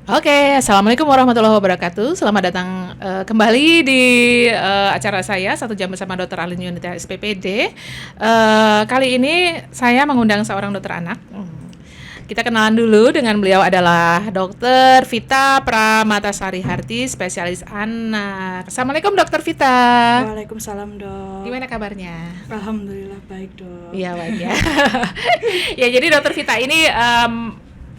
Oke, assalamualaikum warahmatullahi wabarakatuh. Selamat datang kembali di acara saya Satu Jam Bersama Dr. Alin Yunita SPPD. Kali ini saya mengundang seorang dokter anak. Kita kenalan dulu, dengan beliau adalah Dr. Vita Pramatasari Harti, spesialis anak. Assalamualaikum Dr. Vita. Waalaikumsalam, Dok. Gimana kabarnya? Alhamdulillah baik, Dok. Iya, baik ya. Ya, jadi Dr. Vita ini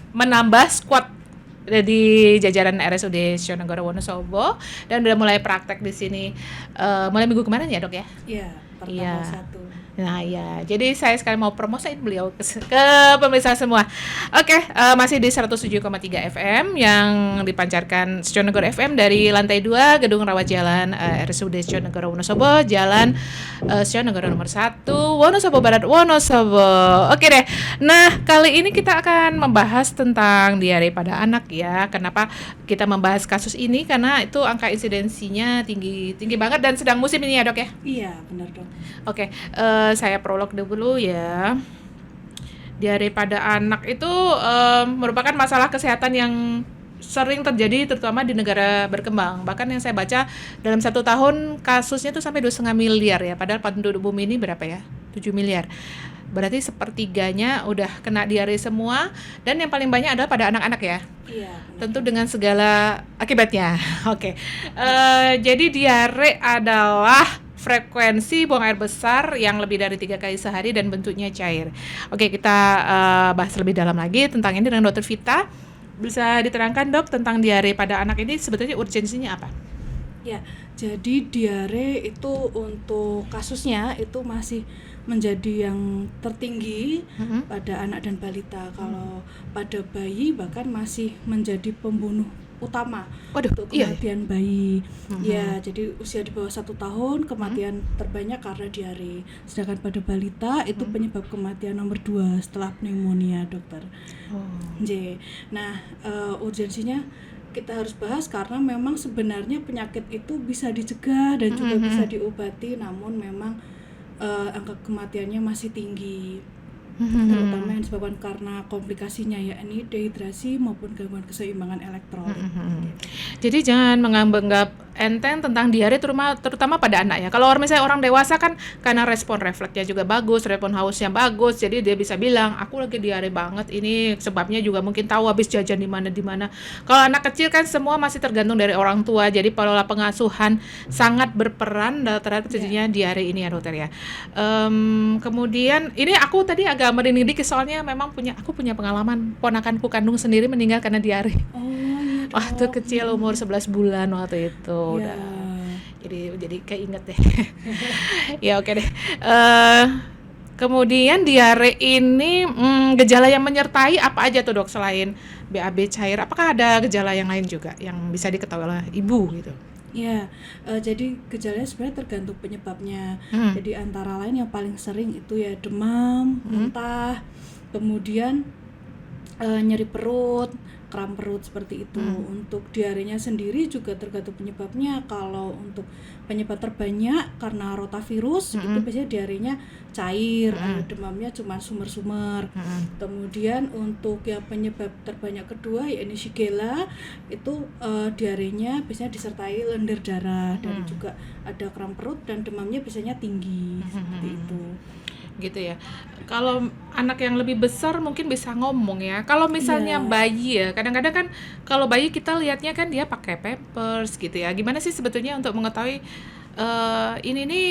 menambah squad di jajaran RSUD Sionegoro Wonosobo dan udah mulai praktek di sini mulai minggu kemarin ya, Dok ya? Iya, Iya. pertama 1. Nah ya, jadi saya sekali mau promosiin beliau ke pemirsa semua. Oke, masih di 107,3 FM yang dipancarkan Sionegoro FM dari lantai 2 Gedung Rawat Jalan RSUD Sionegoro Wonosobo, Jalan Sionegoro nomor 1, Wonosobo Barat, Wonosobo. Oke deh. Nah, kali ini kita akan membahas tentang diare pada anak ya. Kenapa kita membahas kasus ini? Karena itu angka insidensinya tinggi banget dan sedang musim ini ya, Dok ya. Iya, benar, Dok. Oke, saya prolog dulu ya. Diare pada anak itu merupakan masalah kesehatan yang sering terjadi terutama di negara berkembang. Bahkan yang saya baca dalam 1 tahun kasusnya itu sampai 2,5 miliar ya. Padahal penduduk bumi ini berapa ya? 7 miliar. Berarti sepertiganya udah kena diare semua, dan yang paling banyak adalah pada anak-anak ya. Iya, benar. Tentu dengan segala akibatnya. Oke. Jadi diare adalah frekuensi buang air besar yang lebih dari 3 kali sehari dan bentuknya cair. Oke, kita bahas lebih dalam lagi tentang ini dengan Dr. Vita. Bisa diterangkan, Dok, tentang diare pada anak ini sebetulnya urgensinya apa? Ya, jadi diare itu untuk kasusnya itu masih menjadi yang tertinggi pada anak dan balita. Kalau pada bayi bahkan masih menjadi pembunuh utama. Waduh, untuk iya. kematian bayi. Ya, jadi usia di bawah 1 tahun kematian terbanyak karena diare. Sedangkan pada balita itu penyebab kematian nomor 2 setelah pneumonia, dokter. J. Nah, urgensinya kita harus bahas karena memang sebenarnya penyakit itu bisa dicegah dan juga bisa diobati, namun memang angka kematiannya masih tinggi. Terutama yang disebabkan karena komplikasinya, yakni dehidrasi maupun gangguan keseimbangan elektrolit. Jadi jangan menganggap enteng tentang diare terutama pada anak ya. Kalau misalnya orang dewasa kan karena respon refleksnya juga bagus, respon hausnya bagus, jadi dia bisa bilang aku lagi diare banget, ini sebabnya juga mungkin tahu habis jajan di mana. Kalau anak kecil kan semua masih tergantung dari orang tua, jadi pola pengasuhan sangat berperan terhadap terjadinya diare ini ya, dokter ya. Kemudian ini aku tadi agak merinding dikit soalnya memang aku punya pengalaman ponakanku kandung sendiri meninggal karena diare. Oh, iya, Dok. Waktu kecil umur 11 bulan waktu itu. Ya. Udah. Jadi keinget deh. Ya oke deh. Kemudian diare ini gejala yang menyertai apa aja tuh, Dok, selain BAB cair? Apakah ada gejala yang lain juga yang bisa diketahui oleh ibu gitu? Ya, jadi gejalanya sebenarnya tergantung penyebabnya. Jadi antara lain yang paling sering itu ya demam, muntah, kemudian nyeri perut, kram perut seperti itu. Untuk diarenya sendiri juga tergantung penyebabnya. Kalau untuk penyebab terbanyak karena rotavirus itu biasanya diarenya cair, demamnya cuma sumer-sumer. Kemudian untuk yang penyebab terbanyak kedua yakni Shigella itu diarenya biasanya disertai lendir darah dan juga ada kram perut dan demamnya biasanya tinggi seperti itu. Gitu ya. Kalau anak yang lebih besar mungkin bisa ngomong ya. Kalau misalnya bayi ya, kadang-kadang kan kalau bayi kita lihatnya kan dia pakai pampers gitu ya. Gimana sih sebetulnya untuk mengetahui ini nih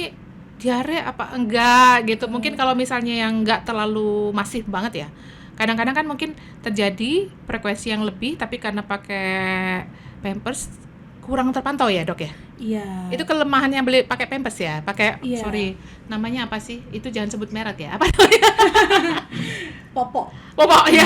diare apa enggak gitu. Mungkin kalau misalnya yang enggak terlalu masif banget ya. Kadang-kadang kan mungkin terjadi frekuensi yang lebih tapi karena pakai pampers kurang terpantau ya, Dok ya? Iya. Itu kelemahannya beli pakai pampers ya, Iya. sorry, namanya apa sih? Itu jangan sebut merek ya, apa namanya? Popok. Popok ya.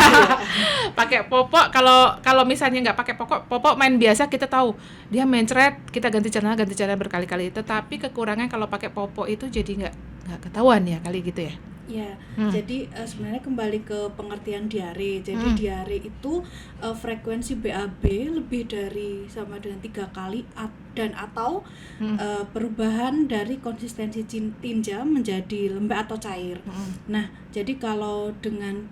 Pakai popok. Kalau misalnya nggak pakai popok main biasa kita tahu dia mencret, kita ganti celana berkali-kali. Tetapi kekurangan kalau pakai popok itu jadi nggak ketahuan ya kali gitu ya. Ya, jadi sebenarnya kembali ke pengertian diare. Jadi diare itu frekuensi BAB lebih dari sama dengan 3 kali dan atau perubahan dari konsistensi tinja menjadi lembek atau cair. Nah, jadi kalau dengan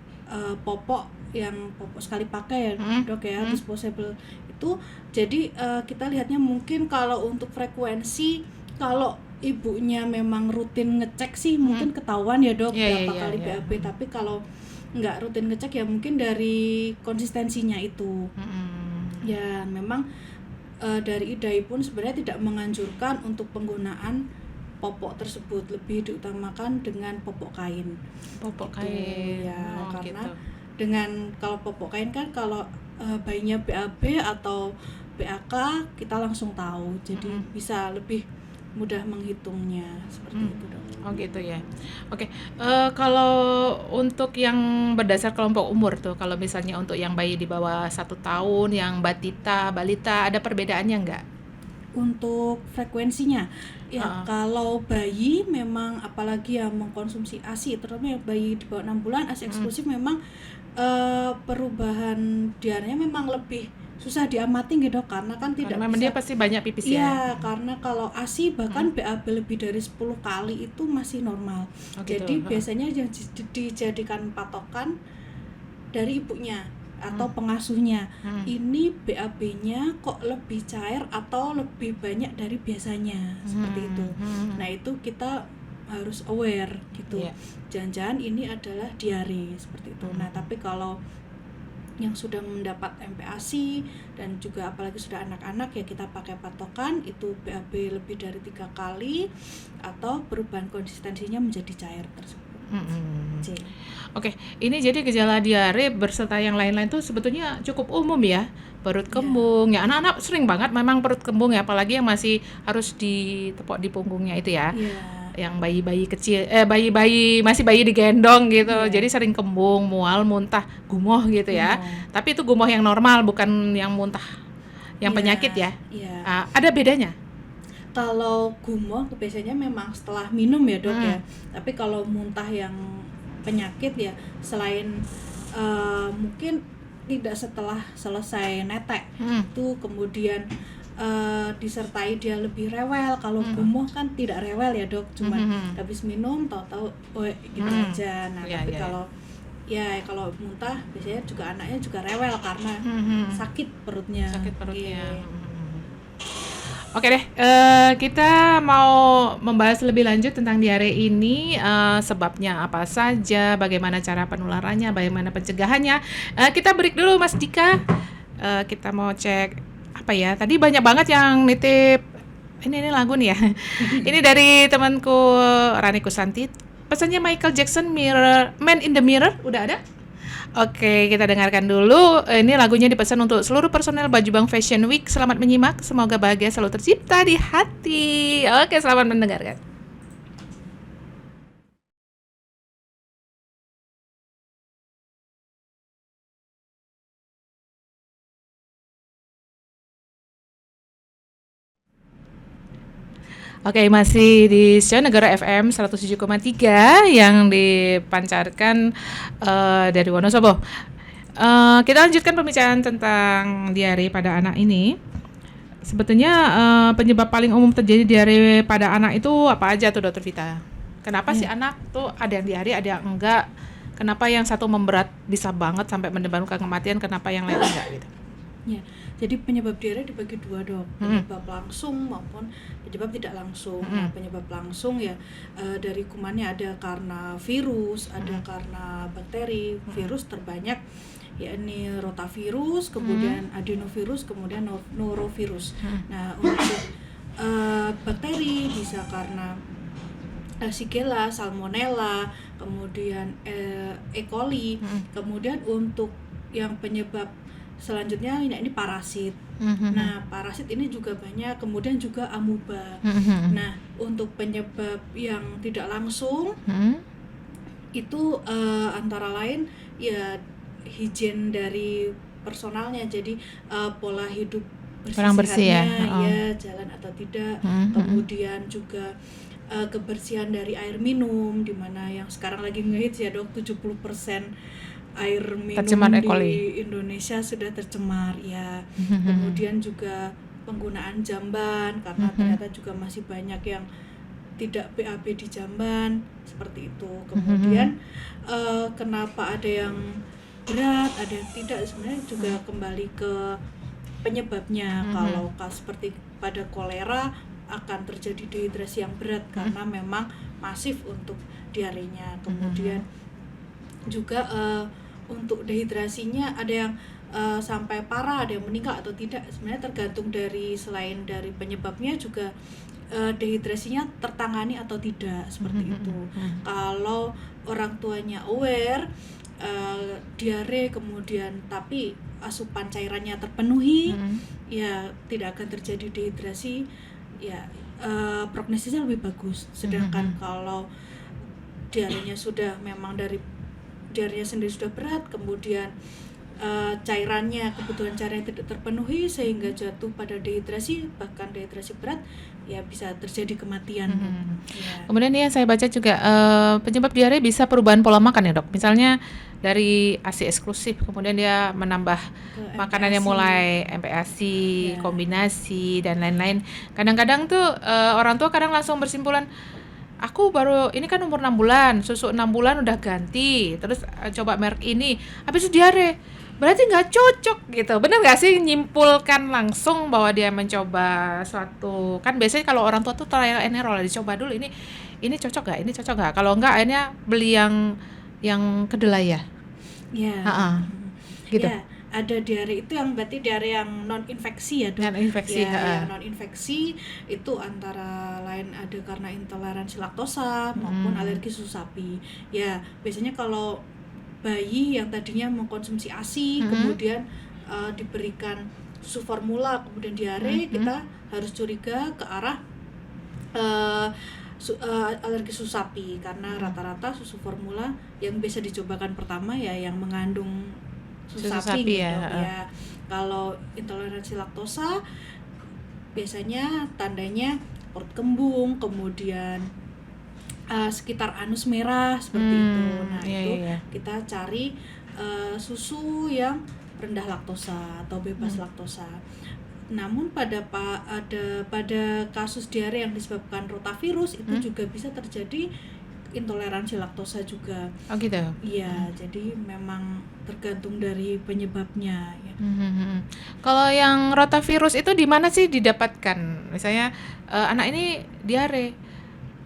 popok yang popok sekali pakai ya dok ya, Hmm. disposable itu. Jadi kita lihatnya mungkin kalau untuk frekuensi, kalau ibunya memang rutin ngecek sih mungkin ketahuan ya dok Iya, iya, berapa iya, kali iya. BAB. Tapi kalau nggak rutin ngecek ya mungkin dari konsistensinya itu. Ya memang dari IDAI pun sebenarnya tidak menganjurkan untuk penggunaan popok tersebut, lebih diutamakan dengan popok kain. Popok Gitu, kain. ya Oh, karena gitu. dengan kalau popok kain kan kalau bayinya BAB atau BAK kita langsung tahu, jadi bisa lebih mudah menghitungnya seperti itu dok. Oh, gitu ya. Oke. Kalau untuk yang berdasar kelompok umur tuh, kalau misalnya untuk yang bayi di bawah 1 tahun, yang batita, balita, ada perbedaannya nggak? Untuk frekuensinya ya, Heeh. kalau bayi memang apalagi yang mengkonsumsi ASI, terutama yang bayi di bawah 6 bulan ASI eksklusif, memang perubahan diarenya memang lebih susah diamati gitu karena kan Karena tidak memang bisa. dia pasti banyak pipis ya. Iya, karena kalau ASI bahkan BAB lebih dari 10 kali itu masih normal. Oh, gitu. Jadi biasanya yang dijadikan patokan dari ibunya atau pengasuhnya. Ini BAB-nya kok lebih cair atau lebih banyak dari biasanya, seperti itu. Nah, itu kita harus aware gitu. Iya. Jangan-jangan ini adalah diare seperti itu. Nah, tapi kalau yang sudah mendapat MPASI dan juga apalagi sudah anak-anak ya kita pakai patokan itu BAB lebih dari 3 kali atau perubahan konsistensinya menjadi cair tersebut. C. Oke, ini jadi gejala diare berserta yang lain-lain tuh sebetulnya cukup umum ya. Perut kembung, ya anak-anak sering banget memang perut kembung ya, apalagi yang masih harus ditepok di punggungnya itu ya. Iya. Yang bayi-bayi kecil, bayi-bayi masih bayi digendong gitu, Iya. jadi sering kembung, mual, muntah, gumoh gitu ya. Gumoh. Tapi itu gumoh yang normal, bukan yang muntah, yang Iya, penyakit ya. iya. Ada bedanya? Kalau gumoh biasanya memang setelah minum ya dok ya. Tapi kalau muntah yang penyakit ya selain mungkin tidak setelah selesai netek itu kemudian disertai dia lebih rewel. Kalau gumoh kan tidak rewel ya dok, cuma habis minum tahu-tahu gitu aja. Nah Iya, tapi iya. kalau muntah biasanya juga anaknya juga rewel karena sakit perutnya. Sakit perutnya. Iya. Oke deh, kita mau membahas lebih lanjut tentang diare ini, sebabnya apa saja, bagaimana cara penularannya, bagaimana pencegahannya. Kita break dulu Mas Dika. Kita mau cek apa ya? Tadi banyak banget yang nitip. Ini lagu nih ya. Ini dari temanku Rani Kusanti. Pesannya Michael Jackson, Mirror, Man in the Mirror, udah ada? Oke, kita dengarkan dulu. Ini lagunya dipesan untuk seluruh personel Baju Bang Fashion Week. Selamat menyimak, semoga bahagia selalu tercipta di hati. Oke, selamat mendengarkan. Oke, masih di Sio Negara FM 107,3 yang dipancarkan dari Wonosobo. Kita lanjutkan pembicaraan tentang diare pada anak ini. Sebetulnya penyebab paling umum terjadi diare pada anak itu apa aja tuh Dokter Vita? Kenapa sih anak tuh ada yang diare, ada yang enggak? Kenapa yang satu memberat bisa banget sampai menyebabkan kematian, kenapa yang lain enggak gitu? Ya, jadi penyebab diare dibagi dua dok, penyebab langsung maupun penyebab tidak langsung. Nah, penyebab langsung ya dari kumannya ada karena virus, ada karena bakteri. Virus terbanyak yakni rotavirus, kemudian adenovirus, kemudian norovirus. Nah, untuk bakteri bisa karena Shigella, Salmonella, kemudian E. coli. Kemudian untuk yang penyebab selanjutnya ini parasit. Nah, parasit ini juga banyak, kemudian juga amuba. Nah, untuk penyebab yang tidak langsung itu antara lain ya higien dari personalnya, jadi pola hidup Kurang bersih ya? ya jalan atau tidak. Kemudian juga kebersihan dari air minum, dimana yang sekarang lagi ngehits ya dok, 70% air minum Tercemar E. coli. di Indonesia sudah tercemar ya. Kemudian juga penggunaan jamban, karena ternyata juga masih banyak yang tidak BAB di jamban seperti itu. Kemudian kenapa ada yang berat, ada yang tidak. Sebenarnya juga kembali ke penyebabnya. Kalau seperti pada kolera akan terjadi dehidrasi yang berat karena memang masif untuk diarenya. Kemudian juga untuk dehidrasinya ada yang sampai parah, ada yang meninggal atau tidak. Sebenarnya tergantung dari, selain dari penyebabnya juga dehidrasinya tertangani atau tidak, seperti itu. Kalau orang tuanya aware diare kemudian tapi asupan cairannya terpenuhi, ya tidak akan terjadi dehidrasi, ya prognosisnya lebih bagus. Sedangkan kalau diarenya sudah memang dari diarenya sendiri sudah berat, kemudian cairannya, kebutuhan cairannya tidak terpenuhi sehingga jatuh pada dehidrasi, bahkan dehidrasi berat, ya bisa terjadi kematian. Ya. Kemudian ya saya baca juga penyebab diare bisa perubahan pola makan ya dok. Misalnya dari ASI eksklusif, kemudian dia menambah makanannya mulai MPASI, kombinasi dan lain-lain. Kadang-kadang tuh orang tua kadang langsung bersimpulan, aku baru ini kan umur 6 bulan, susu 6 bulan udah ganti, terus coba merek ini, habis itu diare. Berarti nggak cocok gitu, bener nggak sih nyimpulkan langsung bahwa dia mencoba suatu, kan biasanya kalau orang tua tuh trial and error, dicoba dulu ini cocok nggak, ini cocok nggak, kalau nggak akhirnya beli yang kedelai ya. Ya. Gitu. Ya, ada diare itu yang berarti diare yang non infeksi ya dok. Non infeksi. Ya, non infeksi itu antara lain ada karena intoleransi laktosa maupun alergi susu sapi. Ya, biasanya kalau bayi yang tadinya mengkonsumsi ASI kemudian diberikan susu formula kemudian diare, kita harus curiga ke arah alergi susu sapi, karena rata-rata susu formula yang bisa dicobakan pertama ya yang mengandung susu sapi gitu. Ya. Kalau intoleransi laktosa biasanya tandanya perut kembung, kemudian sekitar anus merah seperti itu. Nah, kita cari susu yang rendah laktosa atau bebas laktosa. Namun pada kasus diare yang disebabkan rotavirus itu juga bisa terjadi intoleransi laktosa juga. Oh gitu. Iya, jadi memang tergantung dari penyebabnya ya. Kalau yang rotavirus itu di mana sih didapatkan? Misalnya anak ini diare,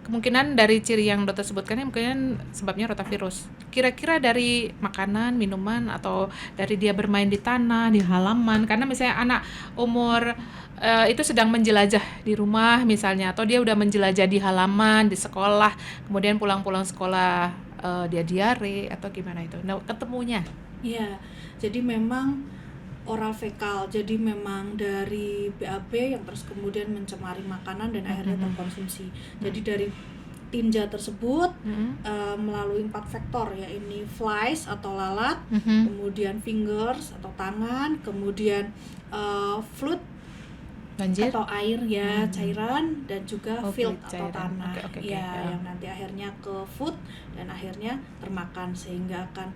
kemungkinan dari ciri yang dokter sebutkan mungkin sebabnya rotavirus. Kira-kira dari makanan, minuman, atau dari dia bermain di tanah, di halaman. Karena misalnya anak umur itu sedang menjelajah di rumah misalnya, atau dia udah menjelajah di halaman, di sekolah, kemudian pulang-pulang sekolah dia diare atau gimana itu. Nah, ketemunya. Iya, jadi memang oral fekal, jadi memang dari BAB yang terus kemudian mencemari makanan dan akhirnya terkonsumsi. Jadi dari tinja tersebut melalui 4 faktor, ya ini flies atau lalat, kemudian fingers atau tangan, kemudian fluid banjir atau air ya, cairan, dan juga field atau tanah. Yang nanti akhirnya ke food dan akhirnya termakan sehingga akan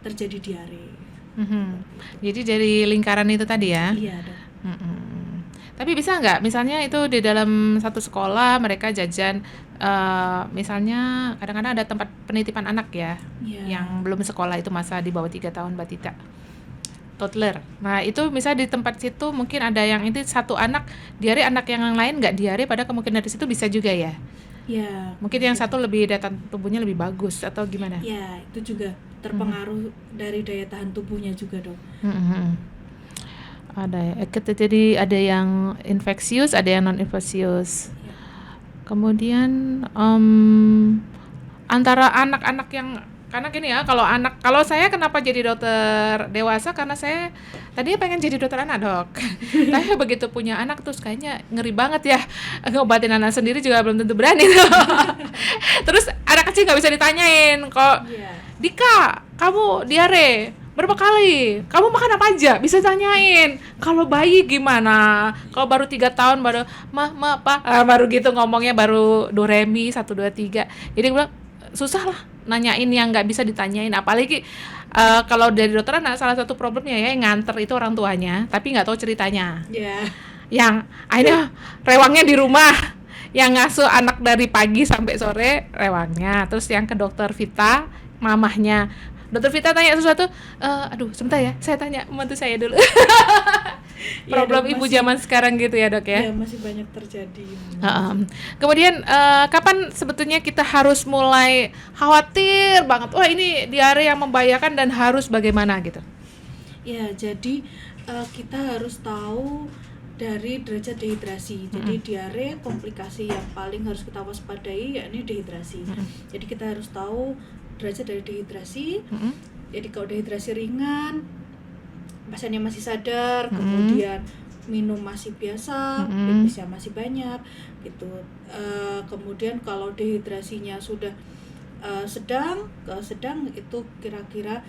terjadi diare. Jadi dari lingkaran itu tadi ya? Iya dok. Tapi bisa nggak misalnya itu di dalam satu sekolah mereka jajan, misalnya kadang-kadang ada tempat penitipan anak ya, yang belum sekolah, itu masa di bawah 3 tahun batita, toddler. Nah itu misalnya di tempat situ mungkin ada yang itu satu anak diare, anak yang lain nggak diare, pada kemungkinan dari situ bisa juga ya? Ya. Mungkin yang satu lebih daya tahan tubuhnya lebih bagus atau gimana? Ya, itu juga terpengaruh dari daya tahan tubuhnya juga dok. Ada ya, jadi ada yang infeksius, ada yang non infeksius. Kemudian antara anak-anak yang, karena gini ya, kalau saya kenapa jadi dokter dewasa, karena saya tadinya pengen jadi dokter anak dok. Tapi begitu punya anak terus kayaknya ngeri banget ya, ngobatin anak sendiri juga belum tentu berani. Terus anak kecil nggak bisa ditanyain kok, Dika kamu diare berapa kali, kamu makan apa aja, bisa tanyain. Kalau bayi gimana, kalau baru 3 tahun baru ma apa, baru gitu ngomongnya, baru do re mi 1 2 3. Jadi gue bilang susah lah nanyain yang nggak bisa ditanyain, apalagi kalau dari dokter anak salah satu problemnya ya, yang nganter itu orang tuanya tapi nggak tahu ceritanya. Yang akhirnya rewangnya di rumah, yang ngasuh anak dari pagi sampai sore rewangnya, terus yang ke dokter Vita mamahnya Dokter Vita tanya sesuatu, aduh sebentar ya, saya tanya membantu saya dulu. Problem Iya, ibu masih, zaman sekarang gitu ya dok ya. ya masih banyak terjadi. Kemudian kapan sebetulnya kita harus mulai khawatir banget, wah ini diare yang membahayakan dan harus bagaimana gitu? Ya, jadi kita harus tahu dari derajat dehidrasi. Jadi diare komplikasi yang paling harus kita waspadai yakni dehidrasi. Jadi kita harus tahu derajat dari dehidrasi. Jadi kalau dehidrasi ringan, pasiennya masih sadar, kemudian minum masih biasa, pipisnya masih banyak, gitu. Kemudian kalau dehidrasinya sudah sedang itu kira-kira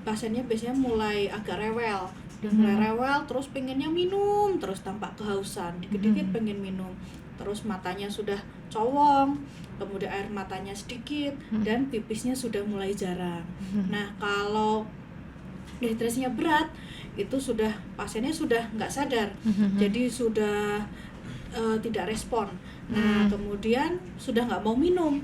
pasiennya biasanya mulai agak rewel. Mulai rewel, terus pengennya minum, terus tampak kehausan, dikit-dikit pengen minum, terus matanya sudah cowong, kemudian air matanya sedikit, dan pipisnya sudah mulai jarang. Nah, kalau dehidrasinya berat, itu sudah pasiennya sudah nggak sadar, jadi sudah tidak respon. Nah, kemudian sudah nggak mau minum.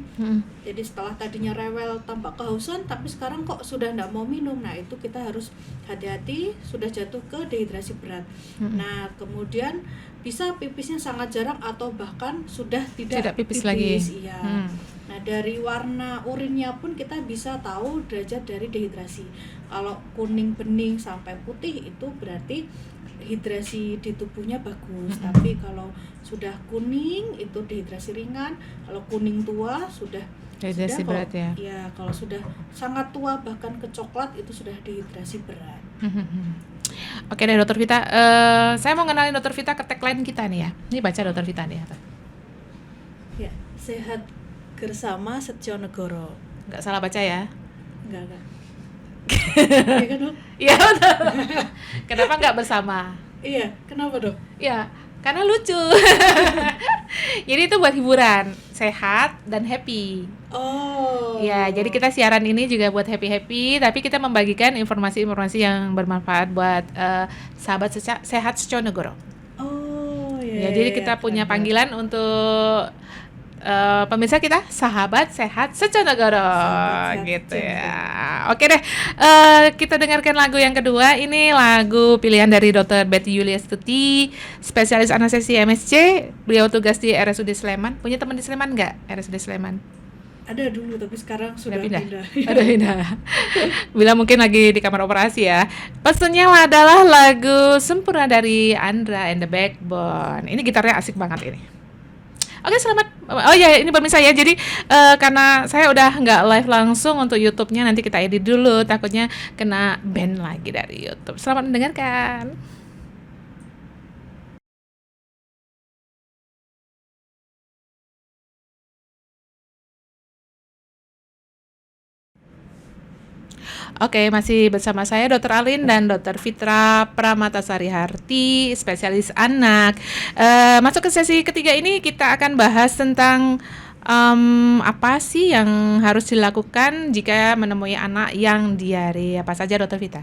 Jadi setelah tadinya rewel tampak kehausan, tapi sekarang kok sudah nggak mau minum. Nah, itu kita harus hati-hati, sudah jatuh ke dehidrasi berat. Nah, kemudian bisa pipisnya sangat jarang atau bahkan sudah tidak pipis lagi. Iya. Nah, dari warna urinnya pun kita bisa tahu derajat dari dehidrasi. Kalau kuning bening sampai putih itu berarti hidrasi di tubuhnya bagus. Tapi kalau sudah kuning itu dehidrasi ringan, kalau kuning tua sudah Dehidrasi berat ya. Ya, kalau sudah sangat tua bahkan ke coklat itu sudah dehidrasi berat. Oke deh Dokter Vita, saya mau kenalin Dokter Vita ke tagline kita nih ya. Ini baca Dokter Vita nih. Ya, sehat bersama Setjonegoro. Nggak salah baca ya? Enggak. Iya kan, Dok? Iya betul. Kenapa nggak bersama? Iya, kenapa, Dok? Ya, karena lucu. Jadi itu buat hiburan, sehat dan happy. Oh. Ya, jadi kita siaran ini juga buat happy-happy, tapi kita membagikan informasi-informasi yang bermanfaat buat sahabat sehat Setjonegoro. Oh, Ya, jadi kita punya panggilan untuk pemirsa kita, sahabat sehat Setjonegoro, gitu ya. Oke deh, kita dengarkan lagu yang kedua. Ini lagu pilihan dari Dr. Betty Yuliastuti, spesialis anestesi MSC. Beliau tugas di RSUD Sleman. Punya teman di Sleman nggak? RSUD Sleman? Ada dulu, tapi sekarang sudah pindah. Udah pindah. Bila mungkin lagi di kamar operasi ya. Pesannya adalah lagu Sempurna dari Andra and the Backbone. Ini gitarnya asik banget ini. Oke, selamat. Oh ya, ini pemirsa ya. Jadi karena saya udah nggak live langsung untuk YouTube-nya, nanti kita edit dulu. Takutnya kena ban lagi dari YouTube. Selamat mendengarkan. Oke, masih bersama saya Dr. Alin dan Dr. Fitra Pramatasari Harti, spesialis anak. Masuk ke sesi ketiga ini kita akan bahas tentang apa sih yang harus dilakukan jika menemui anak yang diare. Apa saja Dr. Vita?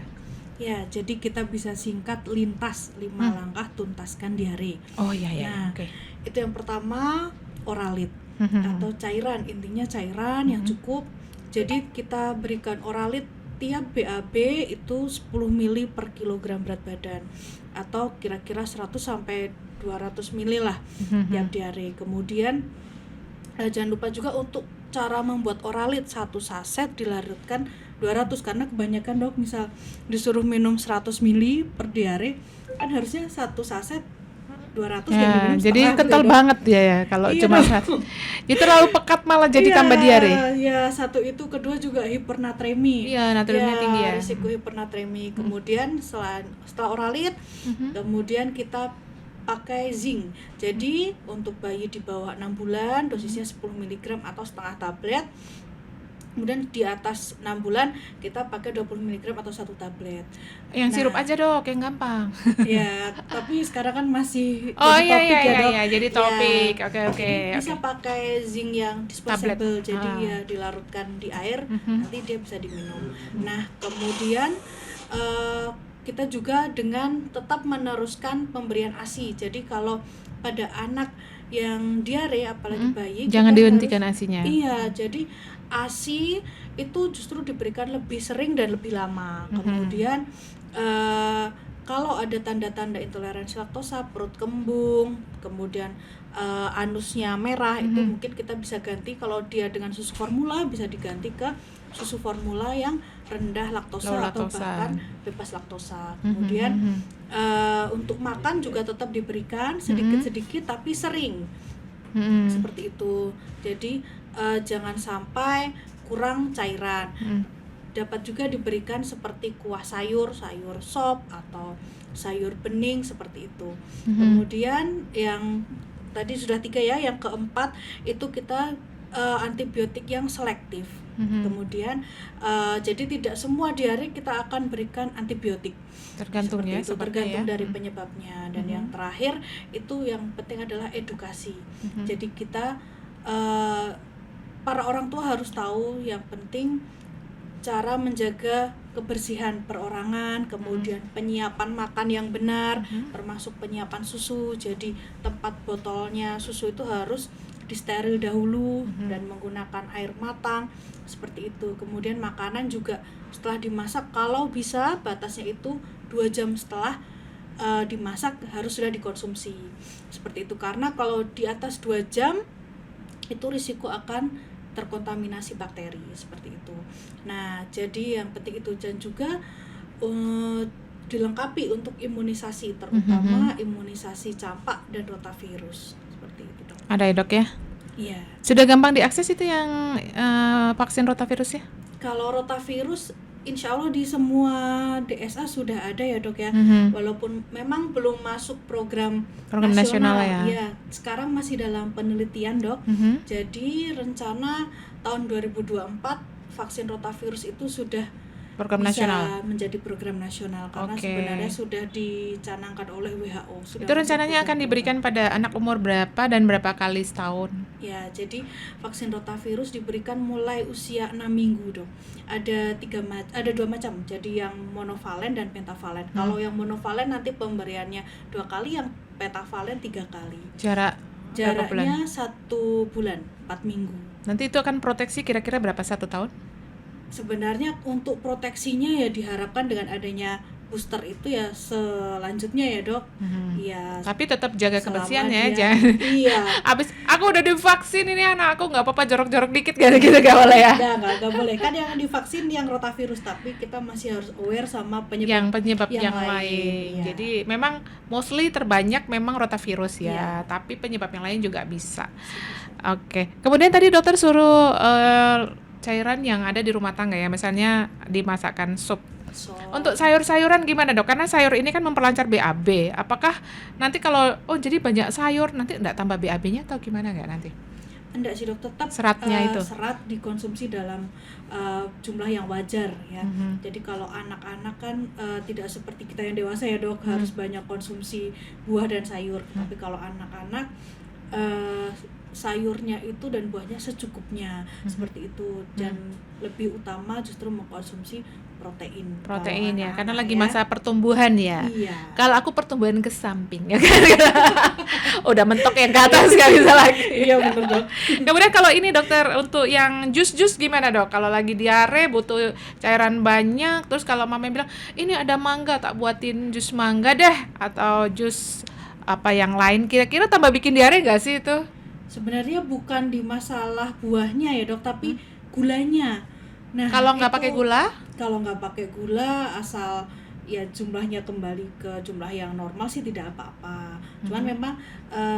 Ya, jadi kita bisa singkat lintas 5 langkah tuntaskan diare. Oh iya ya. Nah, Oke. itu yang pertama oralit atau cairan, intinya cairan yang cukup. Jadi kita berikan oralit tiap BAB itu 10 ml per kilogram berat badan atau kira-kira 100 sampai 200 ml lah tiap diare. Kemudian jangan lupa juga untuk cara membuat oralit, 1 saset dilarutkan 200, karena kebanyakan dok misal disuruh minum 100 ml per diare kan harusnya 1 saset 200 Ya, diminum jadi setengah kental gitu, Dok. banget dia ya kalau Iya, cuma Dok. satu. Itu terlalu pekat malah jadi Iya, tambah diare. ya satu itu, kedua juga hipernatremi. Iya, natriumnya tinggi ya. Risiko hipernatremi. Kemudian setelah oralit, kemudian kita pakai zinc. Jadi untuk bayi di bawah 6 bulan dosisnya 10 mg atau setengah tablet. Kemudian di atas 6 bulan kita pakai 20 mg atau 1 tablet. Yang sirup aja dok, yang gampang. Ya, tapi sekarang kan masih Oh jadi iya topik iya ya, iya, Dok. iya, jadi Ya, topik. Oke. jadi bisa pakai zinc yang disposable, Tablet. jadi ya dilarutkan di air, nanti dia bisa diminum. Nah, kemudian kita juga dengan tetap meneruskan pemberian ASI. Jadi kalau pada anak yang diare apalagi bayi, Jangan kita dihentikan harus, ASI-nya. iya, jadi ASI itu justru diberikan lebih sering dan lebih lama. Kemudian kalau ada tanda-tanda intoleransi laktosa, perut kembung, kemudian anusnya merah, itu mungkin kita bisa ganti. Kalau dia dengan susu formula bisa diganti ke susu formula yang rendah laktosa atau bahkan bebas laktosa. Kemudian untuk makan juga tetap diberikan sedikit-sedikit tapi sering, seperti itu. Jadi jangan sampai kurang cairan. Dapat juga diberikan seperti kuah sayur, sayur sop atau sayur bening seperti itu. Kemudian yang tadi sudah 3 ya, yang keempat itu kita antibiotik yang selektif. Kemudian jadi tidak semua diare kita akan berikan antibiotik. Tergantung ya, tergantung dari penyebabnya. Dan yang terakhir itu yang penting adalah edukasi. Jadi kita para orang tua harus tahu yang penting cara menjaga kebersihan perorangan, kemudian penyiapan makan yang benar, termasuk penyiapan susu. Jadi tempat botolnya susu itu harus disteril dahulu dan menggunakan air matang seperti itu. Kemudian makanan juga setelah dimasak kalau bisa batasnya itu 2 jam setelah dimasak harus sudah dikonsumsi seperti itu, karena kalau di atas 2 jam itu risiko akan terkontaminasi bakteri seperti itu. Nah, jadi yang penting itu, dan juga dilengkapi untuk imunisasi, terutama imunisasi campak dan rotavirus seperti itu, Dok. Ada ya, Dok ya? Iya. Sudah gampang diakses itu yang vaksin rotavirus ya? Kalau rotavirus insya Allah di semua DSA sudah ada ya, Dok ya. Walaupun memang belum masuk program nasional ya. Sekarang masih dalam penelitian, Dok. Jadi rencana tahun 2024 vaksin rotavirus itu sudah program bisa nasional menjadi program nasional, karena sebenarnya sudah dicanangkan oleh WHO. Itu rencananya akan diberikan pada anak umur berapa dan berapa kali setahun? Ya, jadi vaksin rotavirus diberikan mulai usia 6 minggu, Dok. Ada 2 macam, jadi yang monovalen dan pentavalen. Kalau yang monovalen nanti pemberiannya 2 kali, yang pentavalen 3 kali. Jaraknya 1 bulan, 4 minggu. Nanti itu akan proteksi kira-kira berapa, 1 tahun? Sebenarnya untuk proteksinya ya diharapkan dengan adanya booster itu ya selanjutnya ya, Dok. Iya. Tapi tetap jaga kebersihan ya, jangan. Iya. Abis aku udah divaksin ini anak aku nggak apa-apa jorok-jorok dikit gitu gak boleh ya? Nggak boleh, kan yang divaksin yang rotavirus, tapi kita masih harus aware sama penyebab yang lain. Iya. Jadi memang mostly terbanyak memang rotavirus ya, tapi penyebab yang lain juga bisa. Oke. Kemudian tadi dokter suruh cairan yang ada di rumah tangga ya, misalnya dimasakkan sup. Untuk sayur-sayuran gimana, Dok? Karena sayur ini kan memperlancar BAB. Apakah nanti kalau jadi banyak sayur nanti enggak tambah BAB-nya atau gimana enggak nanti? Enggak sih, Dok, tetap seratnya itu. Serat dikonsumsi dalam jumlah yang wajar ya. Jadi kalau anak-anak kan tidak seperti kita yang dewasa ya, Dok, harus banyak konsumsi buah dan sayur. Tapi kalau anak-anak sayurnya itu dan buahnya secukupnya seperti itu, dan lebih utama justru mengkonsumsi protein ya, karena lagi masa pertumbuhan ya. Iya. Kalau aku pertumbuhan ke samping ya kan. Udah mentok yang ke atas nggak bisa lagi. Iya betul, Dok. Kemudian kalau ini dokter untuk yang jus gimana, Dok? Kalau lagi diare butuh cairan banyak, terus kalau mama bilang ini ada mangga tak buatin jus mangga deh, atau jus apa yang lain, kira-kira tambah bikin diare nggak sih itu? Sebenarnya bukan di masalah buahnya ya, Dok, tapi gulanya. Nah, kalau nggak pakai gula? Kalau nggak pakai gula, asal ya jumlahnya kembali ke jumlah yang normal sih tidak apa-apa. Cuman memang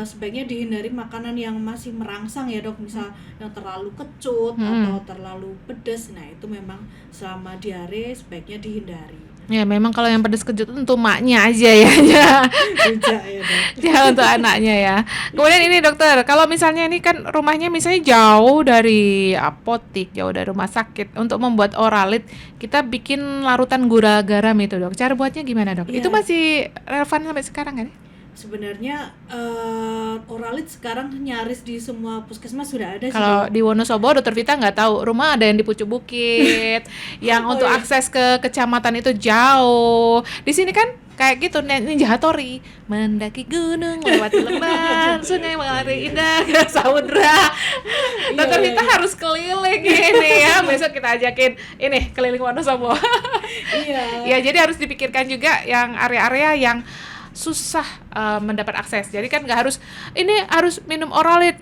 sebaiknya dihindari makanan yang masih merangsang ya, Dok, misal yang terlalu kecut atau terlalu pedas. Nah, itu memang selama diare sebaiknya dihindari. Ya memang kalau yang pedas kecut untuk maknya aja ya. Tidak ya, Dok. Ya untuk anaknya ya. Kemudian ini dokter, kalau misalnya ini kan rumahnya misalnya jauh dari apotik, jauh dari rumah sakit, untuk membuat oralit kita bikin larutan gula garam itu, Dok. Cara buatnya gimana, Dok? Ya. Itu masih relevan sampai sekarang kan? Sebenarnya oralit sekarang nyaris di semua puskesmas sudah ada. Kalau di Wonosobo, Dokter Vita nggak tahu, rumah ada yang di Pucuk Bukit, yang untuk akses ke kecamatan itu jauh. Di sini kan kayak gitu Ninja Hattori, mendaki gunung, melewati lembah, sungai, melewati indah ke samudra. Dokter Vita harus keliling gini ya. Besok kita ajakin ini keliling Wonosobo. Iya. Ya, jadi harus dipikirkan juga yang area-area yang susah mendapat akses. Jadi kan nggak harus ini harus minum Oralit,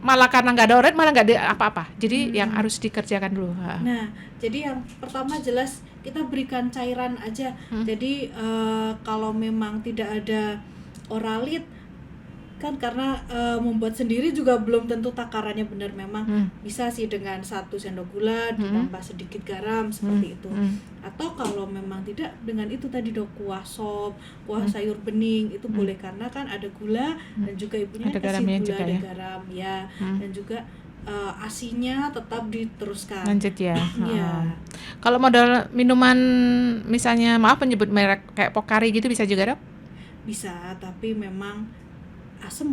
malah karena nggak ada Oralit malah nggak ada apa-apa. Jadi yang harus dikerjakan dulu. Nah, jadi yang pertama jelas kita berikan cairan aja. Jadi kalau memang tidak ada Oralit kan karena membuat sendiri juga belum tentu takarannya benar, memang bisa sih dengan 1 sendok gula ditambah sedikit garam seperti itu. Atau kalau memang tidak, dengan itu tadi Dok, kuah sop, kuah sayur bening itu boleh, karena kan ada gula dan juga ibunya Ada kasih garamnya gula, juga ada ya. garam ya. Dan juga asinya tetap diteruskan. Lanjut ya. Iya. Kalau modal minuman misalnya maaf menyebut merek kayak Pocari gitu bisa juga, Dok? Bisa, tapi memang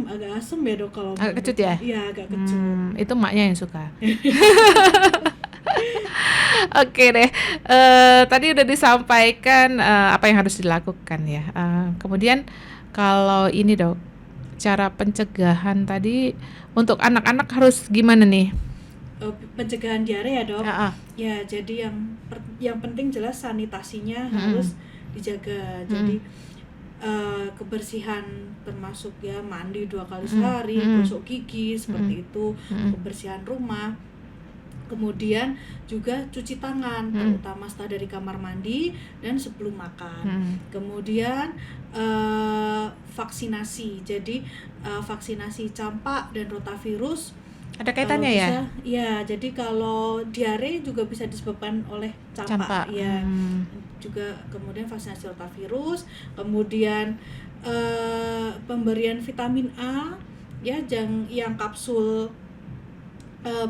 agak asem ya Dok kalau Agak kecut ya? Iya, agak kecut. Itu maknya yang suka. Oke deh, tadi udah disampaikan apa yang harus dilakukan ya. Kemudian kalau ini Dok, cara pencegahan tadi untuk anak-anak harus gimana nih? Pencegahan diare ya Dok. Ah, ah. Ya, jadi yang penting jelas sanitasinya harus dijaga. Jadi kebersihan termasuk ya mandi 2 kali sehari, gosok gigi seperti itu, kebersihan rumah. Kemudian juga cuci tangan, terutama setelah dari kamar mandi dan sebelum makan. Kemudian vaksinasi. Jadi vaksinasi campak dan rotavirus. Ada kaitannya ya? Ya, jadi kalau diare juga bisa disebabkan oleh campak. Ya. Juga kemudian vaksinasi rotavirus, kemudian pemberian vitamin A ya, yang kapsul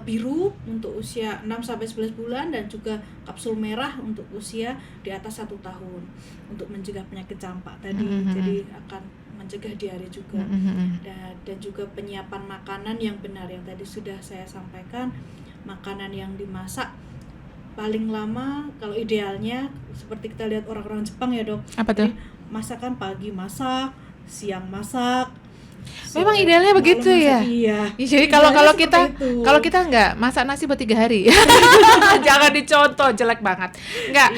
biru untuk usia 6-11 bulan dan juga kapsul merah untuk usia di atas 1 tahun untuk mencegah penyakit campak tadi. Jadi akan mencegah diare juga. Dan juga penyiapan makanan yang benar yang tadi sudah saya sampaikan. Makanan yang dimasak paling lama, kalau idealnya seperti kita lihat orang-orang Jepang ya Dok. Apa tuh? Masakan pagi masak, siang masak. Memang idealnya begitu ya. Iya. Jadi kalau kita nggak masak nasi buat 3 hari, jangan dicontoh, jelek banget. Nggak.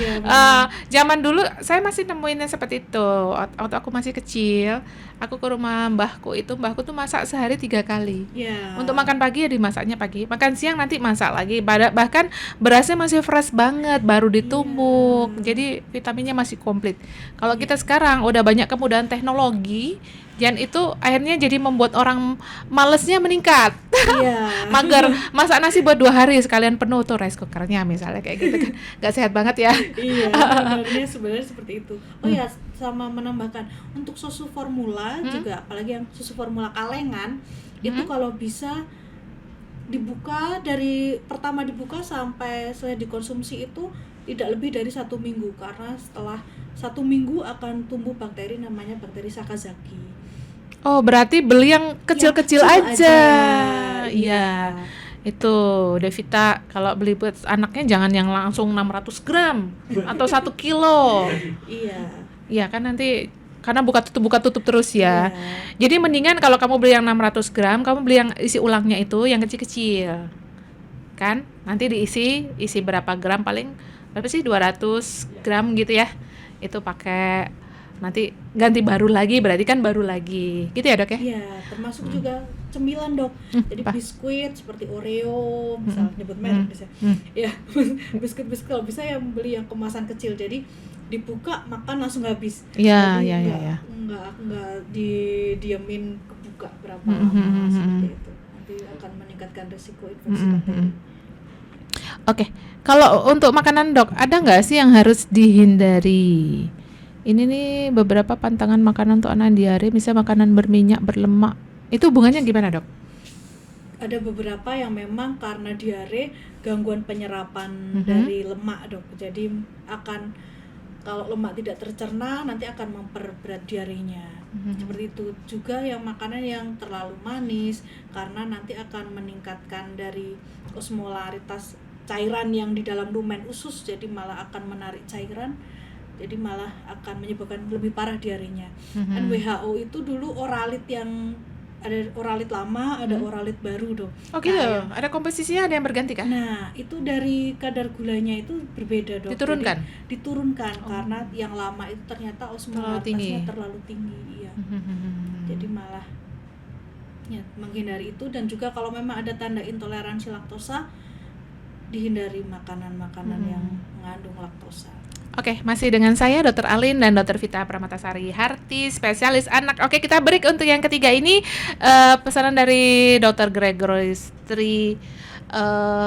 Zaman dulu saya masih nemuinnya seperti itu. Waktu aku masih kecil, aku ke rumah mbahku tuh masak sehari 3 kali. Yeah. Untuk makan pagi ya dimasaknya pagi, makan siang nanti masak lagi. Bahkan berasnya masih fresh banget, baru ditumbuk. Jadi vitaminnya masih komplit. Kalau kita sekarang udah banyak kemudahan teknologi, dan itu akhirnya jadi membuat orang malesnya meningkat. Iya. Mager, masak nasi buat 2 hari sekalian penuh tuh rice cookernya misalnya kayak gitu kan. Gak sehat banget ya. Iya, sebenarnya seperti itu. Oh ya, sama menambahkan untuk susu formula juga, apalagi yang susu formula kalengan itu kalau bisa dibuka dari pertama dibuka sampai selesai dikonsumsi itu tidak lebih dari 1 minggu, karena setelah 1 minggu akan tumbuh bakteri namanya bakteri Sakazaki. Oh, berarti beli yang kecil-kecil aja. Iya. Itu Devita kalau beli buat anaknya jangan yang langsung 600 gram atau 1 kilo. Iya. Iya kan nanti karena buka tutup terus ya. Jadi mendingan kalau kamu beli yang 600 gram, kamu beli yang isi ulangnya itu yang kecil-kecil. Kan? Nanti isi berapa gram, paling berapa sih, 200 gram gitu ya. Itu pakai, nanti ganti baru lagi, berarti kan baru lagi. Gitu ya Dok ya? Iya, termasuk juga cemilan Dok. Jadi biskuit seperti Oreo, misalnya nyebut merek bisa. Ya, biskuit kalau bisa yang beli yang kemasan kecil. Jadi dibuka makan langsung habis. Iya. Enggak didiamin kebuka berapa lama seperti itu. Nanti akan meningkatkan risiko infeksi bakteri. Oke, kalau untuk makanan Dok, ada nggak sih yang harus dihindari? Ini nih beberapa pantangan makanan untuk anak diare, misalnya makanan berminyak, berlemak. Itu hubungannya gimana Dok? Ada beberapa yang memang karena diare gangguan penyerapan dari lemak Dok. Jadi kalau lemak tidak tercerna nanti akan memperberat diarenya. Seperti itu juga yang makanan yang terlalu manis, karena nanti akan meningkatkan dari osmolaritas cairan yang di dalam lumen usus, jadi malah akan menarik cairan jadi malah akan menyebabkan lebih parah diarenya. Dan WHO itu dulu oralit yang ada oralit lama, ada oralit baru dong. Oh gitu, Nah, ada komposisinya, ada yang berganti kah? nah, itu dari kadar gulanya itu berbeda dok. Diturunkan? Jadi, diturunkan karena yang lama itu ternyata osmolasnya terlalu tinggi. Iya. Jadi malah ya, menghindari itu, dan juga kalau memang ada tanda intoleransi laktosa, dihindari makanan-makanan yang mengandung laktosa. Oke, masih dengan saya Dr. Alin dan Dr. Vita Pramatasari Harti, spesialis anak. Oke, kita break untuk yang ketiga ini, pesanan dari Dr. Gregory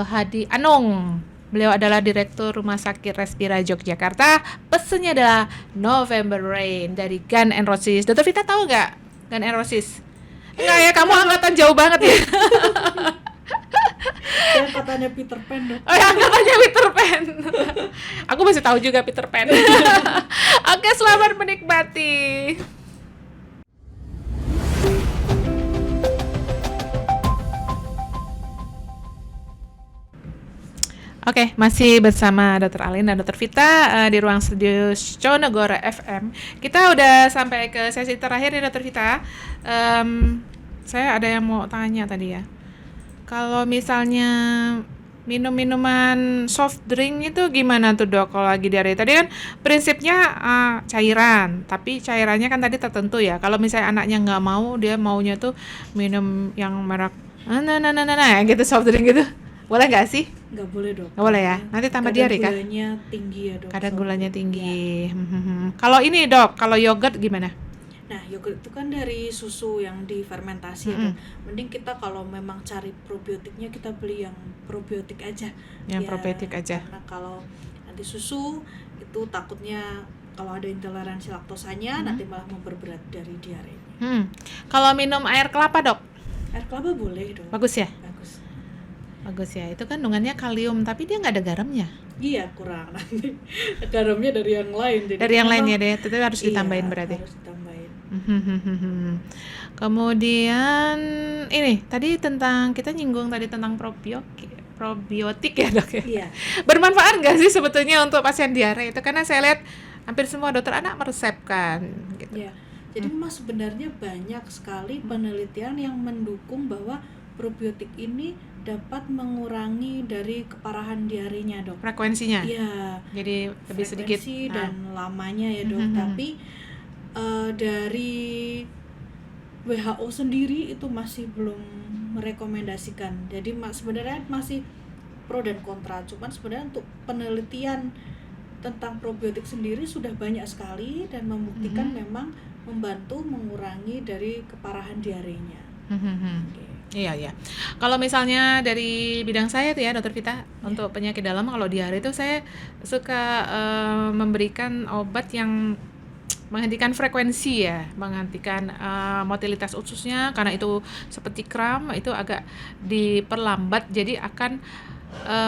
Hadi Anung. Beliau adalah Direktur Rumah Sakit Respira Yogyakarta. Pesennya adalah November Rain dari Guns N' Roses. Dr. Vita tahu nggak Guns N' Roses? Enggak ya, kamu angkatan jauh banget ya. Saya katanya Peter Pan dok. Oh ya, angkatannya Peter Pan. Aku masih tahu juga Peter Pan. Oke, selamat menikmati. Oke, masih bersama Dr. Alin dan Dr. Vita di ruang studio Sconegoro FM. Kita udah sampai ke sesi terakhir nih Dr. Vita. Saya ada yang mau tanya tadi ya. Kalau misalnya minum-minuman soft drink itu gimana tuh dok kalau lagi diare? Tadi kan prinsipnya cairan, tapi cairannya kan tadi tertentu ya. Kalau misalnya anaknya nggak mau, dia maunya tuh minum yang merek gitu, soft drink gitu. Boleh nggak sih? Nggak boleh dok. Nggak boleh ya? Nanti tambah diare kah? Kadar gulanya tinggi ya dok. Kadar gulanya tinggi. Kalau ini dok, kalau yogurt gimana? Nah, yogurt itu kan dari susu yang difermentasi ya dok. Mending kita kalau memang cari probiotiknya, kita beli yang probiotik aja. Yang probiotik aja. Karena kalau nanti susu itu takutnya kalau ada intoleransi laktosanya nanti malah memperberat dari diarenya. Kalau minum air kelapa dok? Air kelapa boleh dok. Bagus ya? Bagus ya, itu kandungannya kalium tapi dia nggak ada garamnya. Iya, kurang nanti garamnya dari yang lain. Jadi dari yang lain ya deh, itu harus ditambahin berarti. Harus ditambahin. Kemudian ini tadi tentang, kita nyinggung tadi tentang probiotik ya dok ya. Iya. Bermanfaat nggak sih sebetulnya untuk pasien diare itu? Karena saya lihat hampir semua dokter anak meresepkan gitu. Iya. Jadi memang sebenarnya banyak sekali penelitian yang mendukung bahwa probiotik ini dapat mengurangi dari keparahan diarenya dok. Frekuensinya? Iya. Jadi lebih sedikit dan lamanya ya dok. Tapi dari WHO sendiri itu masih belum merekomendasikan. Jadi sebenarnya masih pro dan kontra. Cuman sebenarnya untuk penelitian tentang probiotik sendiri sudah banyak sekali dan membuktikan memang membantu mengurangi dari keparahan diarenya. Iya. Kalau misalnya dari bidang saya tuh ya Dokter Vita, untuk penyakit dalam kalau diare itu saya suka memberikan obat yang menghentikan frekuensi ya, menghentikan motilitas ususnya, karena itu seperti kram, itu agak diperlambat, jadi akan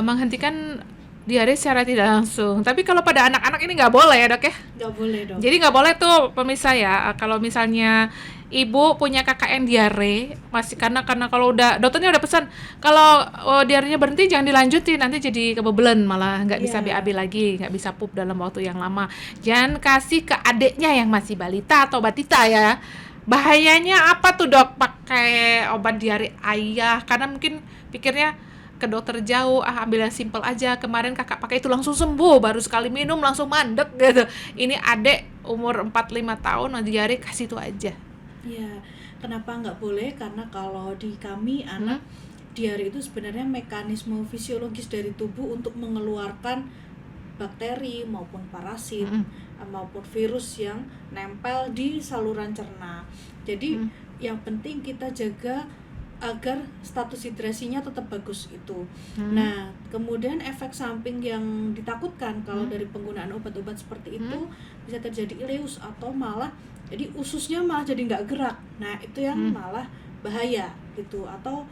menghentikan diare secara tidak langsung. Tapi kalau pada anak-anak ini nggak boleh ya dok ya? Nggak boleh dok. Jadi nggak boleh tuh pemirsa ya, kalau misalnya ibu punya KKN diare, masih karena kalau udah dokternya udah pesan kalau diarenya berhenti jangan dilanjutin, nanti jadi kebebelan malah nggak bisa BAB lagi, nggak bisa pup dalam waktu yang lama. Jangan kasih ke adiknya yang masih balita atau batita ya. Bahayanya apa tuh dok pakai obat diare ayah? Karena mungkin pikirnya ke dokter jauh, ambil yang simple aja. Kemarin kakak pakai itu langsung sembuh, baru sekali minum langsung mandek gitu. Ini adek umur 4-5 tahun diare, kasih itu aja. Iya, kenapa nggak boleh? Karena kalau di kami anak diare itu sebenarnya mekanisme fisiologis dari tubuh untuk mengeluarkan bakteri maupun parasit maupun virus yang nempel di saluran cerna. Jadi yang penting kita jaga agar status hidrasinya tetap bagus itu. Nah, kemudian efek samping yang ditakutkan kalau dari penggunaan obat-obat seperti itu bisa terjadi ileus atau malah jadi ususnya malah jadi nggak gerak. Nah, itu yang malah bahaya gitu, atau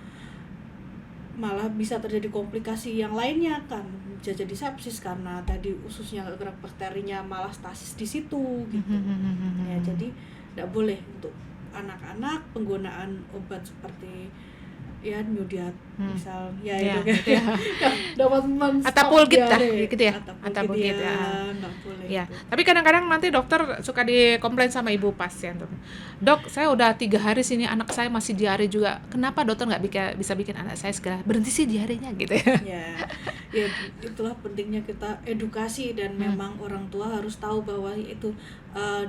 malah bisa terjadi komplikasi yang lainnya kan, bisa jadi sepsis karena tadi ususnya nggak gerak, bakterinya malah stasis di situ gitu. Ya, jadi nggak boleh untuk anak-anak penggunaan obat seperti ya nyudiat misal ya Ya, itu kan gitu ya. dapat men-stop Atapulgit dah, diare. gitu ya. Atapulgit Atapulgit, ya, ya. nggak boleh Ya, itu. tapi kadang-kadang nanti dokter suka dikomplain sama ibu pasien tuh. Dok, saya udah 3 hari sini anak saya masih diare juga. Kenapa dokter nggak bisa bikin anak saya segera berhenti sih diarenya gitu ya? Ya itulah pentingnya kita edukasi dan memang orang tua harus tahu bahwa itu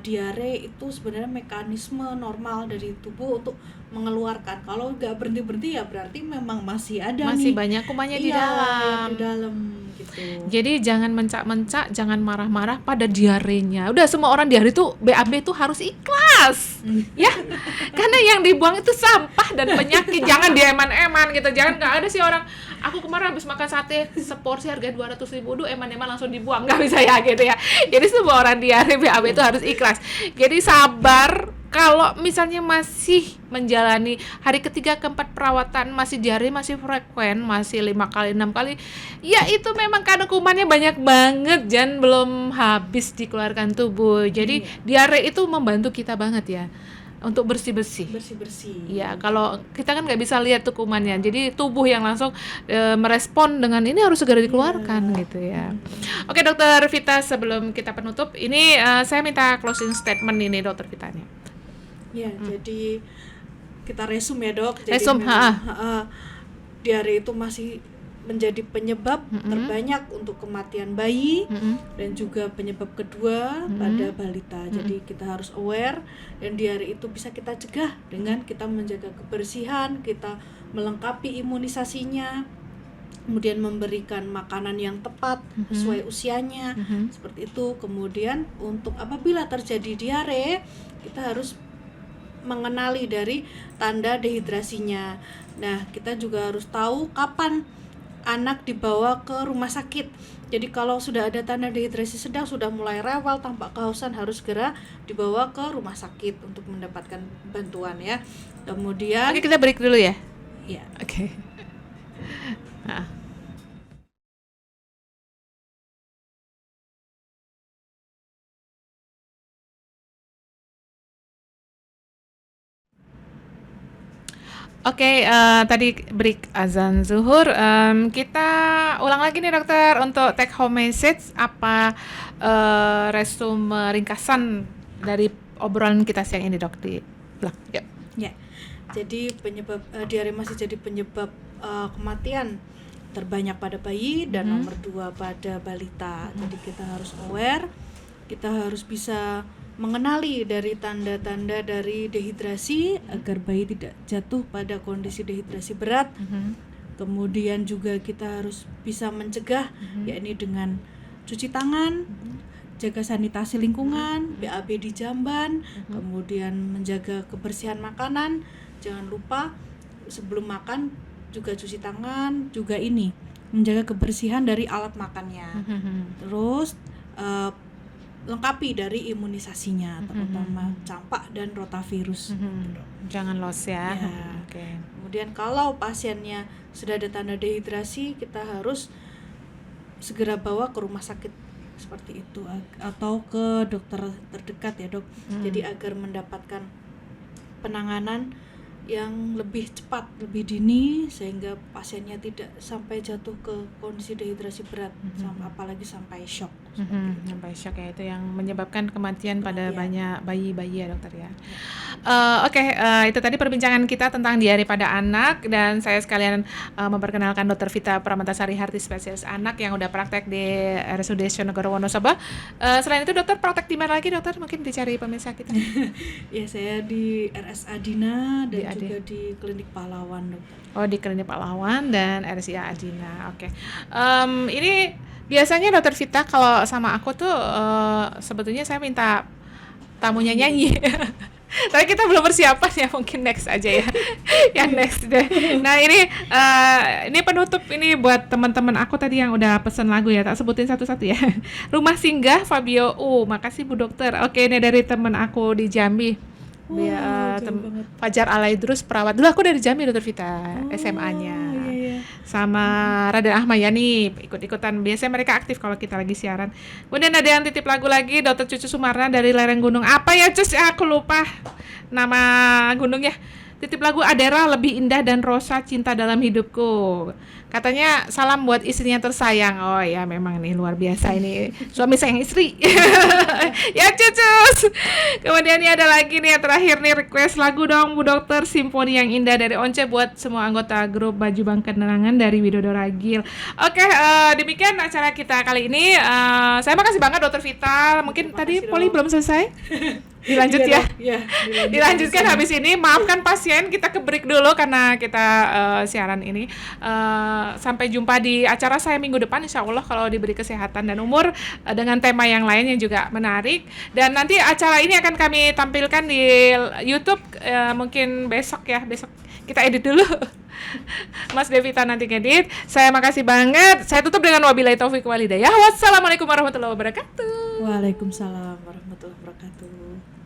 diare itu sebenarnya mekanisme normal dari tubuh untuk mengeluarkan. Kalau nggak berhenti ya berarti memang masih ada Masih nih. banyak kumannya di Iya, dalam. di dalam gitu. Jadi jangan mencak-mencak, jangan marah-marah pada diarenya. Udah semua orang diare tuh BAB tuh harus ikhlas. Ya. Karena yang dibuang itu sampah dan penyakit. Jangan dieman-eman gitu. Jangan nggak ada sih orang aku kemarin habis makan sate seporsi harga 200.000 eman-eman langsung dibuang. Nggak bisa ya gitu ya. Jadi semua orang diare BAB itu harus ikhlas. Jadi sabar. Kalau misalnya masih menjalani hari ketiga keempat perawatan masih diare masih frekuen masih 5 kali 6 kali ya itu memang karena kumannya banyak banget dan belum habis dikeluarkan tubuh. Jadi diare itu membantu kita banget ya untuk bersih-bersih. Ya, kalau kita kan nggak bisa lihat tuh kumannya, jadi tubuh yang langsung merespon dengan ini harus segera dikeluarkan gitu ya. Oke, Dokter Vita, sebelum kita penutup, ini saya minta closing statement ini Dokter Vitanya. Ya, jadi kita resume ya dok. Jadi Resume, diare itu masih menjadi penyebab terbanyak untuk kematian bayi dan juga penyebab kedua pada balita. Jadi kita harus aware dan diare itu bisa kita cegah dengan kita menjaga kebersihan, kita melengkapi imunisasinya, kemudian memberikan makanan yang tepat sesuai usianya, seperti itu. Kemudian untuk apabila terjadi diare, kita harus mengenali dari tanda dehidrasinya. Nah, kita juga harus tahu kapan anak dibawa ke rumah sakit. Jadi kalau sudah ada tanda dehidrasi sedang, sudah mulai rewel, tampak kehausan, harus segera dibawa ke rumah sakit untuk mendapatkan bantuan ya. Kemudian Oke, kita break dulu ya. Ya. Oke. Oke, tadi break azan zuhur. Kita ulang lagi nih dokter untuk take home message apa resume ringkasan dari obrolan kita siang ini dok di belakang. Yuk. Ya. Jadi penyebab diare masih jadi penyebab kematian terbanyak pada bayi dan nomor 2 pada balita. Jadi kita harus aware, kita harus bisa mengenali dari tanda-tanda dari dehidrasi agar bayi tidak jatuh pada kondisi dehidrasi berat. Kemudian juga kita harus bisa mencegah yakni dengan cuci tangan, jaga sanitasi lingkungan, BAB di jamban, kemudian menjaga kebersihan makanan. Jangan lupa sebelum makan juga cuci tangan, juga ini menjaga kebersihan dari alat makannya. Terus lengkapi dari imunisasinya, terutama campak dan rotavirus. Jangan los ya. Oke. Kemudian kalau pasiennya sudah ada tanda dehidrasi, kita harus segera bawa ke rumah sakit seperti itu atau ke dokter terdekat ya dok. Jadi agar mendapatkan penanganan yang lebih cepat, lebih dini sehingga pasiennya tidak sampai jatuh ke kondisi dehidrasi berat, apalagi sampai shock. Sampai shock ya, itu yang menyebabkan kematian pada banyak bayi-bayi ya dokter ya. Oke, itu tadi perbincangan kita tentang diare pada anak dan saya sekalian memperkenalkan Dokter Vita Pramatasari Harti spesialis anak yang udah praktek di RSUD Sjonegoro Wonosobo. Selain itu dokter praktek di mana lagi dokter? Mungkin dicari pemirsa kita. Ya saya di RS Adina dan juga di Klinik Pahlawan dokter. Oh di Klinik Pahlawan dan RSIA Adina. Oke. Ini biasanya Dokter Vita kalau sama aku tuh sebetulnya saya minta tamunya nyanyi. Tapi kita belum persiapan ya, mungkin next aja ya. Yang next deh. Nah ini penutup ini buat teman-teman aku tadi yang udah pesen lagu ya, tak sebutin satu-satu ya. Rumah Singgah Fabio makasih Bu Dokter. Oke, ini dari teman aku di Jambi. Fajar Alaidrus perawat. Dulu aku dari Jambi Dokter Vita, SMA-nya. Iya. Sama Raden Ahmayani ikut-ikutan. Biasanya mereka aktif kalau kita lagi siaran. Kemudian ada yang titip lagu lagi, Dokter Cucu Sumarna dari lereng gunung. Apa ya Cus? Aku lupa nama gunungnya. titip lagu Adera Lebih Indah dan Rosa Cinta Dalam Hidupku. Katanya salam buat istrinya tersayang. Oh ya memang nih luar biasa ini suami sayang istri. Ya cucus. Kemudian ini ada lagi nih yang terakhir nih, request lagu dong Bu Dokter, Simfoni yang Indah dari Once buat semua anggota grup Baju Bang Kenerangan dari Widodo Ragil. Oke, demikian acara kita kali ini. Saya makasih banget Dokter Vita. Mungkin tadi Poli belum selesai. Dilanjut ya. Dilanjutkan habis ini. Maafkan pasien, kita ke break dulu karena kita siaran ini. Sampai jumpa di acara saya minggu depan insya Allah kalau diberi kesehatan dan umur, dengan tema yang lain yang juga menarik. Dan nanti acara ini akan kami tampilkan di YouTube mungkin besok ya. Besok kita edit dulu. Mas Devita nanti ngedit. Saya makasih banget. Saya tutup dengan wabillahi taufik walhidayah. Wassalamualaikum warahmatullahi wabarakatuh. Waalaikumsalam warahmatullahi wabarakatuh.